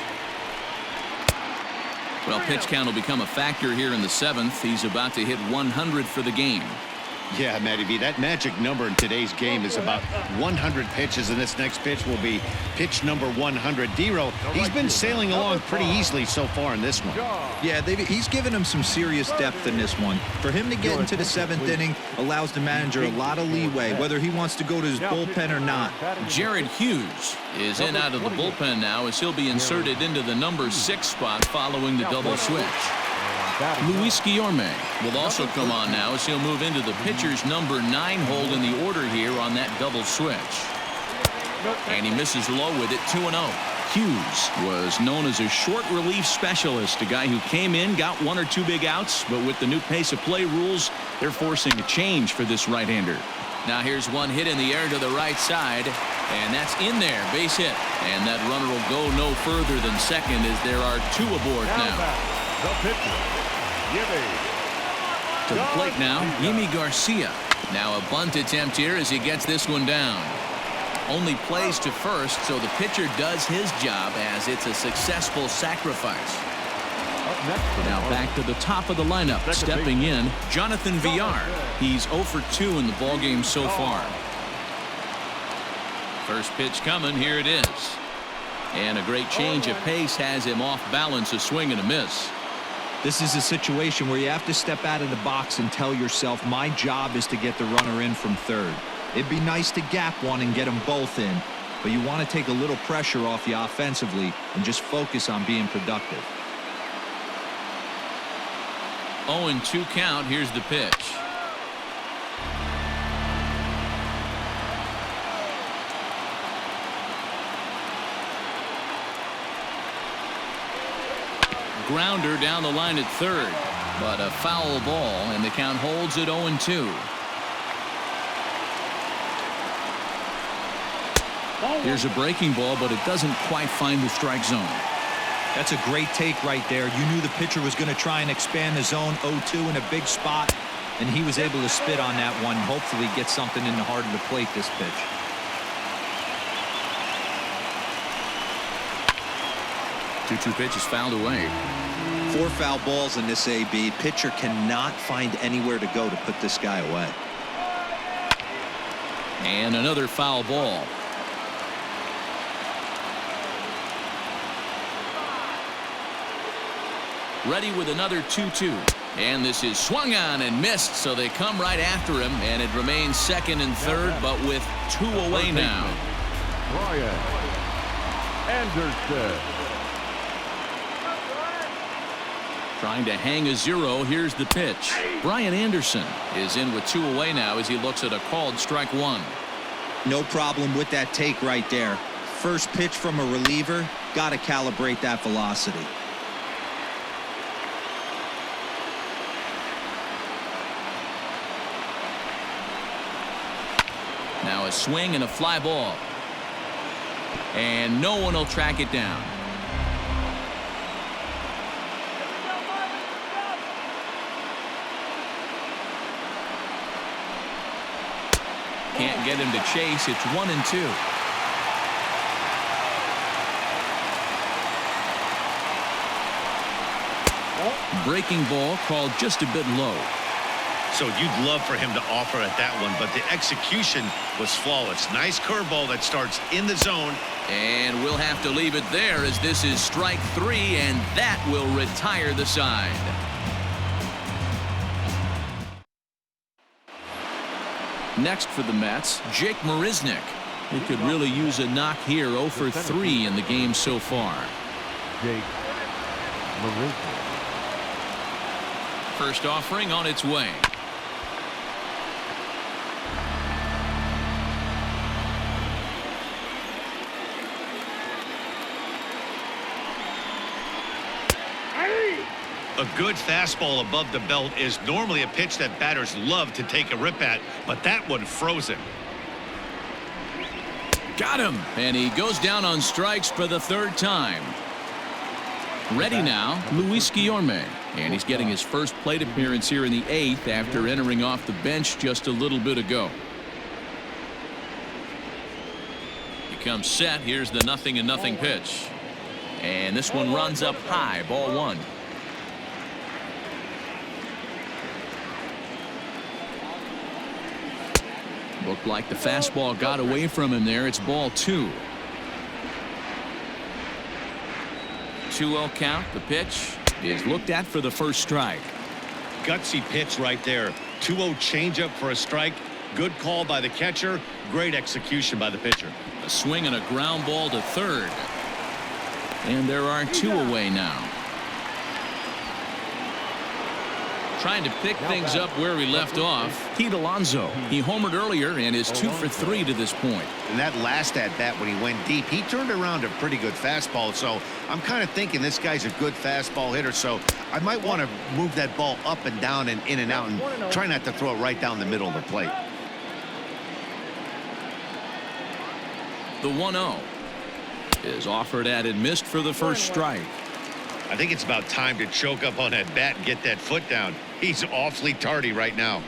Well, pitch count will become a factor here in the 7th. He's about to hit 100 for the game. Yeah, Matty B, that magic number in today's game is about 100 pitches, and this next pitch will be pitch number 100. D-Row, he's been sailing along pretty easily so far in this one. Yeah, he's given him some serious depth in this one. For him to get into the 7th inning allows the manager a lot of leeway, whether he wants to go to his bullpen or not. Jared Hughes is in out of the bullpen now as he'll be inserted into the number 6 spot following the double switch. Luis Guillorme will also come on now as he'll move into the pitcher's number 9 hold in the order here on that double switch. And he misses low with it, 2-0. Hughes was known as a short relief specialist, a guy who came in, got 1 or 2 big outs, but with the new pace of play rules, they're forcing a change for this right-hander. Now here's one hit in the air to the right side, and that's in there, base hit. And that runner will go no further than second as there are 2 aboard now. The pitcher, To the plate now, Yimi Garcia. Now a bunt attempt here as he gets this one down. Only plays to first, so the pitcher does his job as it's a successful sacrifice. Now back to the top of the lineup, stepping in, Jonathan Villar. He's 0 for 2 in the ballgame so far. First pitch coming, here it is. And a great change of pace has him off balance, a swing and a miss. This is a situation where you have to step out of the box and tell yourself, my job is to get the runner in from third. It'd be nice to gap one and get them both in, but you want to take a little pressure off you offensively and just focus on being productive. 0-2 count. Here's the pitch. Grounder down the line at third, but a foul ball, and the count holds at 0-2. Here's a breaking ball, but it doesn't quite find the strike zone. That's a great take right there. You knew the pitcher was going to try and expand the zone. 0-2 in a big spot, and he was able to spit on that one. Hopefully get something in the heart of the plate this pitch. Two pitches fouled away. 4 foul balls in this AB. Pitcher cannot find anywhere to go to put this guy away. And another foul ball. Ready with another 2-2. And this is swung on and missed, so they come right after him, and it remains second and third, but with 2 away now. Brian Anderson. Trying to hang a 0. Here's the pitch. Brian Anderson is in with 2 away now as he looks at a called strike 1. No problem with that take right there. First pitch from a reliever, got to calibrate that velocity. Now a swing and a fly ball. And no one will track it down. Can't get him to chase. It's 1-2. Breaking ball called just a bit low. So you'd love for him to offer at that one, but the execution was flawless. Nice curveball that starts in the zone. And we'll have to leave it there as this is strike 3, and that will retire the side. Next for the Mets, Jake Marisnick. He could really use a knock here. 0 for 3 in the game so far. Jake Marisnick. First offering on its way. A good fastball above the belt is normally a pitch that batters love to take a rip at, but that one frozen. Got him. And he goes down on strikes for the 3rd time. Ready now, Luis Guillorme. And he's getting his first plate appearance here in the 8th after entering off the bench just a little bit ago. He comes set. Here's the 0-0 pitch. And this one runs up high. Ball 1. Looked like the fastball got away from him there. It's ball 2. 2-0 count. The pitch is looked at for the first strike. Gutsy pitch right there. 2-0 changeup for a strike. Good call by the catcher. Great execution by the pitcher. A swing and a ground ball to 3rd. And there are 2 away now. Trying to pick things up where he left off. Pete Alonso. He homered earlier and is 2 for 3 to this point. And that last at bat when he went deep, he turned around a pretty good fastball. So I'm kind of thinking this guy's a good fastball hitter. So I might want to move that ball up and down and in and out and try not to throw it right down the middle of the plate. The 1-0 is offered at and missed for the first strike. I think it's about time to choke up on that bat and get that foot down. He's awfully tardy right now.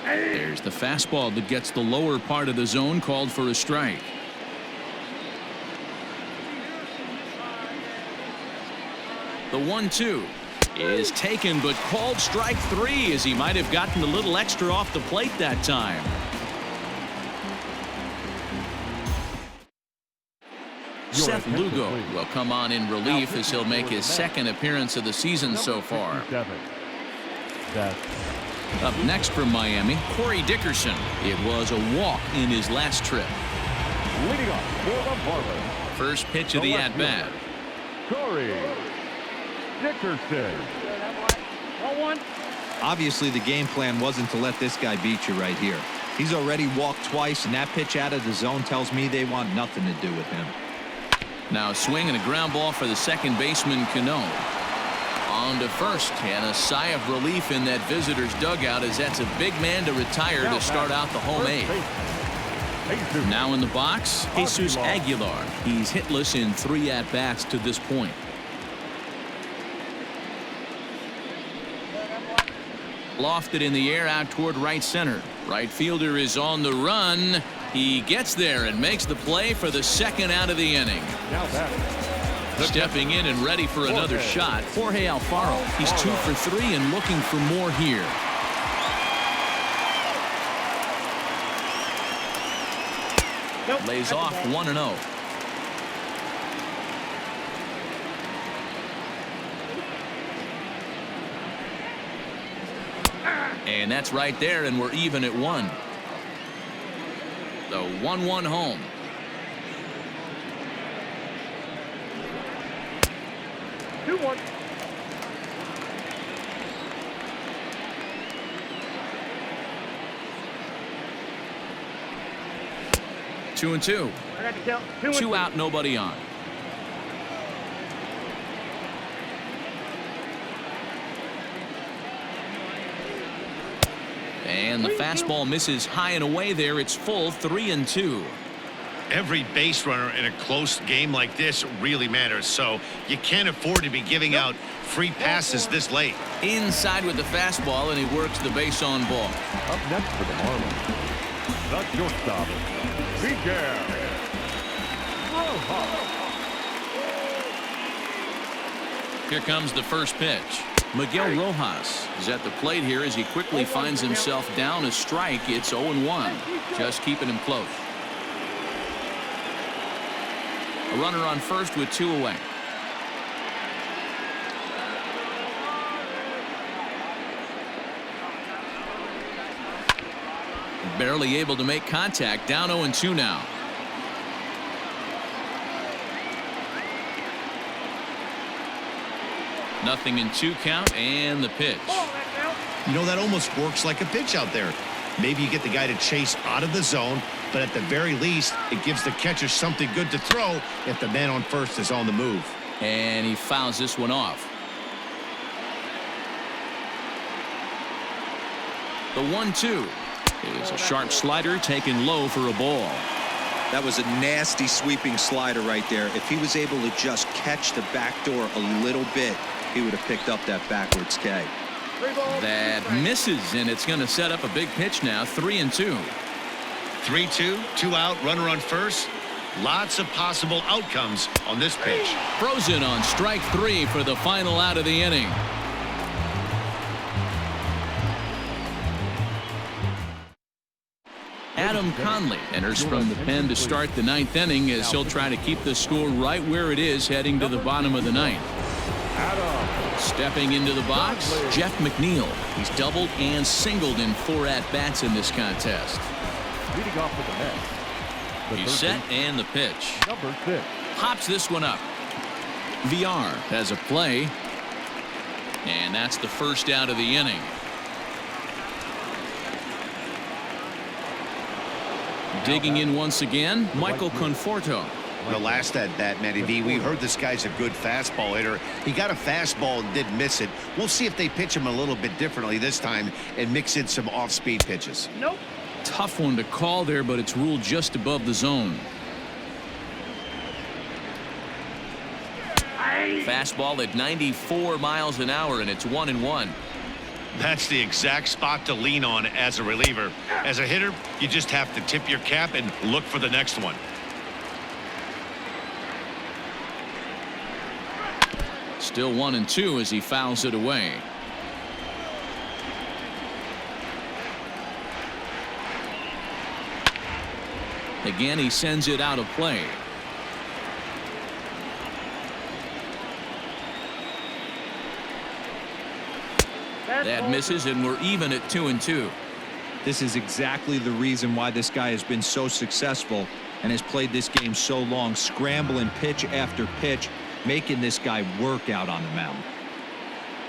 There's the fastball that gets the lower part of the zone, called for a strike. The 1-2 is taken, but called strike 3 as he might have gotten a little extra off the plate that time. Seth Lugo will come on in relief as he'll make his 2nd appearance of the season so far. Up next from Miami, Corey Dickerson. It was a walk in his last trip. Leading off for the Marlins. First pitch of the at-bat. Corey Dickerson. Obviously, the game plan wasn't to let this guy beat you right here. He's already walked twice, and that pitch out of the zone tells me they want nothing to do with him. Now a swing and a ground ball for the second baseman, Canal. On to first, and a sigh of relief in that visitor's dugout as that's a big man to retire to start out the home 8th. Now in the box, Jesus Aguilar. He's hitless in 3 at-bats to this point. Lofted in the air out toward right center. Right fielder is on the run. He gets there and makes the play for the 2nd out of the inning. Stepping in and ready for another shot, Jorge Alfaro. He's 2 for 3 and looking for more here. Lays off 1-0. And that's right there, and we're even at 1. The 1-1 home. Two one. 2-2. I got to count. 2 out, nobody on. And the fastball misses high and away there. It's full 3-2. Every base runner in a close game like this really matters, so you can't afford to be giving out free passes this late. Inside with the fastball, and he works the base on ball. Up next for the Marlins, the shortstop, Miguel Rojas. Here comes the first pitch. Miguel Rojas is at the plate here as he quickly finds himself down a strike. It's 0-1. Just keeping him close. A runner on first with 2 away. Barely able to make contact. Down 0-2 now. Nothing in 2 count, and the pitch. You know, that almost works like a pitch out there. Maybe you get the guy to chase out of the zone, but at the very least, it gives the catcher something good to throw if the man on first is on the move. And he fouls this one off. The 1-2 is a sharp slider taken low for a ball. That was a nasty sweeping slider right there. If he was able to just catch the back door a little bit, he would have picked up that backwards K. That misses, and it's going to set up a big pitch now. 3-2. 3-2, 2 out, runner on first. Lots of possible outcomes on this pitch. Frozen on strike 3 for the final out of the inning. Adam Conley enters from the pen to start the 9th inning as he'll try to keep the score right where it is heading to the bottom of the 9th. Stepping into the box, Jeff Mcneil. He's doubled and singled in 4 at-bats in this contest. Leading off with the Mets. He's set and the pitch. Number 6. Pops this one up. VR has a play. And that's the first out of the inning. Digging in once again, Michael Conforto. The last at bat, Matty V, we heard this guy's a good fastball hitter. He got a fastball and did miss it. We'll see if they pitch him a little bit differently this time and mix in some off-speed pitches. Nope. Tough one to call there, but it's ruled just above the zone. Fastball at 94 miles an hour, and it's 1-1. That's the exact spot to lean on as a reliever. As a hitter, you just have to tip your cap and look for the next one. Still 1-2 as he fouls it away. Again, he sends it out of play. That misses, and we're even at 2-2. This is exactly the reason why this guy has been so successful and has played this game so long, scrambling pitch after pitch, making this guy work out on the mound.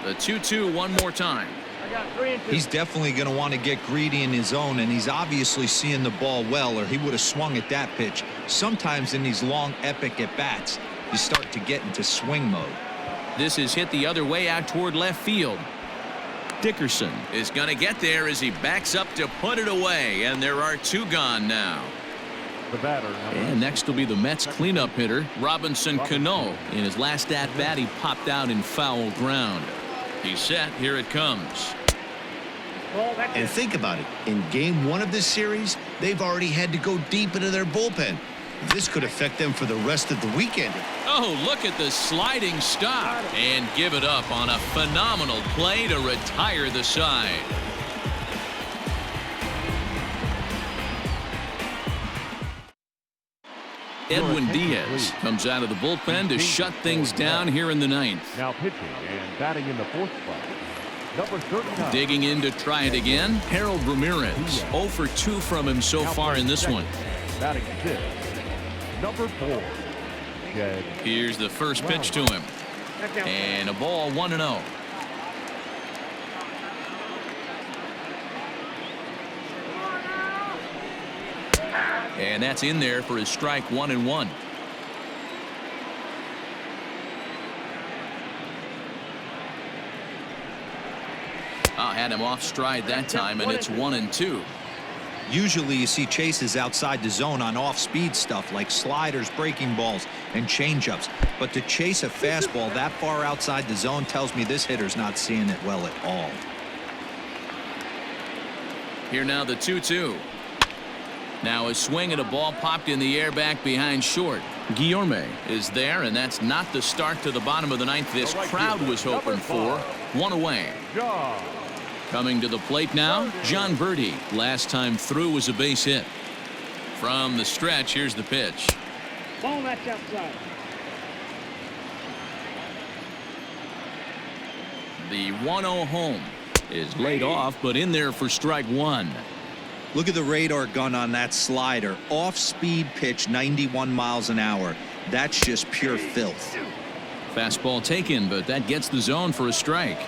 The 2-2 one more time. I got 3-2. He's definitely going to want to get greedy in his own, and he's obviously seeing the ball well, or he would have swung at that pitch. Sometimes in these long epic at bats, you start to get into swing mode. This is hit the other way out toward left field. Dickerson is going to get there as he backs up to put it away, and there are 2 gone now. The batter. And next will be the Mets cleanup hitter, Robinson Cano. In his last at-bat, he popped out in foul ground. He's set. Here it comes. And think about it. In game 1 of this series, they've already had to go deep into their bullpen. This could affect them for the rest of the weekend. Oh, look at the sliding stop. And give it up on a phenomenal play to retire the side. Edwin Diaz comes out of the bullpen to shut things down here in the 9th. Now pitching and batting in the 4th spot, Number 39. Digging in to try it again, Harold Ramirez. 0 for 2 from him so far in this one. Batting 6. Number 4. Jed. Here's the first pitch to him. And a ball 1-0. And that's in there for his strike 1-1. Had him off stride that time, and it's 1-2. Usually you see chases outside the zone on off-speed stuff like sliders, breaking balls, and changeups. But to chase a fastball that far outside the zone tells me this hitter's not seeing it well at all. Here now the 2-2. Now a swing at a ball popped in the air back behind short. Guillorme is there, and that's not the start to the bottom of the ninth this crowd was hoping for. 1 away. Coming to the plate now, John Birdie. Last time through was a base hit. From the stretch, here's the pitch. Ball that's outside. The 1-0 home is laid off, but in there for strike 1. Look at the radar gun on that slider. Off-speed pitch, 91 miles an hour. That's just pure filth. Fastball taken, but that gets the zone for a strike.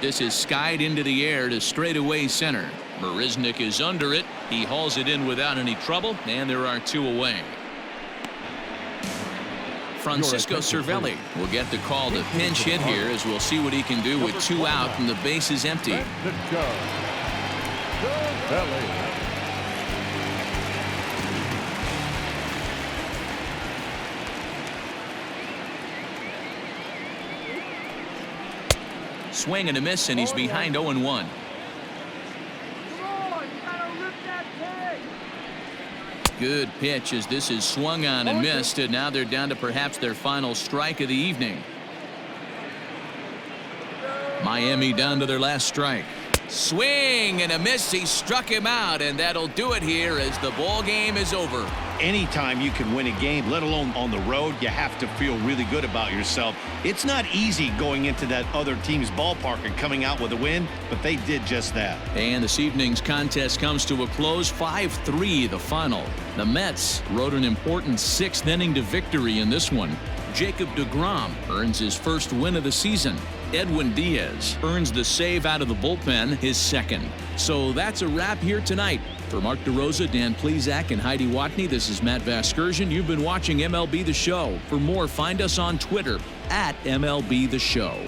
This is skied into the air to straightaway center. Marisnik is under it. He hauls it in without any trouble, and there are 2 away. Francisco Cervelli will get the call to pinch hit here, as we'll see what he can do with 2 out and the base is empty. Swing and a miss, and he's behind 0-1. Good pitch as this is swung on and missed, and now they're down to perhaps their final strike of the evening. Miami down to their last strike. Swing and a miss. He struck him out, and that'll do it here as the ball game is over. Anytime you can win a game, let alone on the road, you have to feel really good about yourself. It's not easy going into that other team's ballpark and coming out with a win, but they did just that. And this evening's contest comes to a close, 5-3 the final. The Mets rode an important 6th inning to victory in this one. Jacob deGrom earns his first win of the season. Edwin Diaz earns the save out of the bullpen, his second. So that's a wrap here tonight. For Mark DeRosa, Dan Plesac, and Heidi Watney, this is Matt Vasgersian. You've been watching MLB The Show. For more, find us on Twitter @MLB The Show.